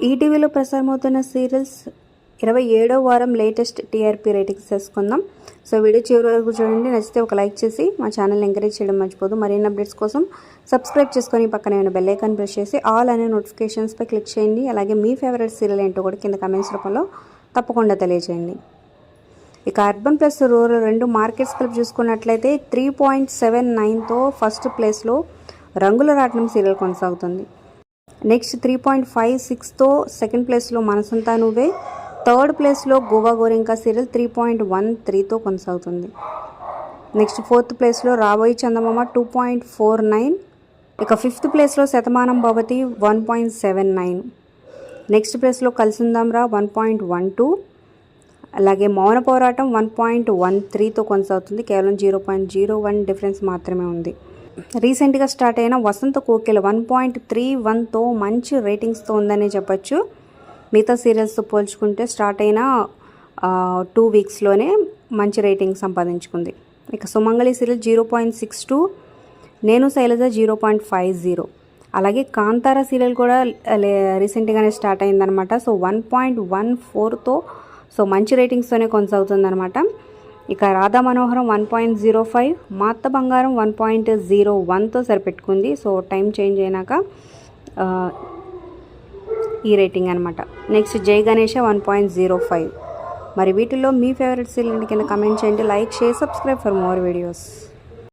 ఈటీవీలో ప్రసారమవుతున్న సీరియల్స్ 27వ వారం latest TRP ratings తెలుసుకుందాం. సో వీడియో చివరి వరకు చూడండి. నచ్చితే ఒక లైక్ చేసి మా ఛానల్ ఎంకరేజ్ చేయడం మర్చిపోదు. మరిన్ని అప్డేట్స్ కోసం సబ్స్క్రైబ్ చేసుకొని పక్కనే ఉన్న బెల్ ఐకాన్ ప్రెస్ చేసి ఆల్ అనే నోటిఫికేషన్స్పై క్లిక్ చేయండి. అలాగే మీ ఫేవరెట్ సీరియల్ ఏంటో కూడా కింద కమెంట్స్ రూపంలో తప్పకుండా తెలియజేయండి. ఇక అర్బన్ ప్లస్ రూరల్ రెండు మార్కెట్స్ కలిపి చూసుకున్నట్లయితే 3.79తో ఫస్ట్ ప్లేస్లో రంగుల రాట్నం సీరియల్ కొనసాగుతుంది. నెక్స్ట్ 3.56తో సెకండ్ ప్లేస్లో మనసంతా నువ్వే, థర్డ్ ప్లేస్లో గోవా గోరింకా సీరియల్ 3.13తో కొనసాగుతుంది. నెక్స్ట్ ఫోర్త్ ప్లేస్లో రాబోయి చందమామ 2.49. ఇక ఫిఫ్త్ ప్లేస్లో శతమానం భవతి 1.79. నెక్స్ట్ ప్లేస్లో కలిసిందాంరా 1.12. అలాగే మౌన పోరాటం 1.13తో కొనసాగుతుంది. కేవలం 0.01 డిఫరెన్స్ మాత్రమే ఉంది. రీసెంట్గా స్టార్ట్ అయిన వసంత కోకిల 1.31తో మంచి రేటింగ్స్తో ఉందని చెప్పచ్చు. మిగతా సీరియల్స్తో పోల్చుకుంటే స్టార్ట్ అయిన 2 వీక్స్లోనే మంచి రేటింగ్ సంపాదించుకుంది. ఇక సుమంగళి సీరియల్ 0.62, నేను శైలజ 0.50. అలాగే కాంతార సీరియల్ కూడా రీసెంట్గానే స్టార్ట్ అయిందనమాట. సో 1.14తో సో మంచి రేటింగ్స్తోనే కొనసాగుతుందన్నమాట. ఇక రాధా మనోహరం 1.05, మా అత్త బంగారం 1.01తో సరిపెట్టుకుంది. సో టైం చేంజ్ అయినాక ఈ రేటింగ్ అనమాట. నెక్స్ట్ జై గణేష 1.05. మరి వీటిల్లో మీ ఫేవరెట్ సీరియల్ కింద కమెంట్ చేయండి. Like, share, subscribe for more videos.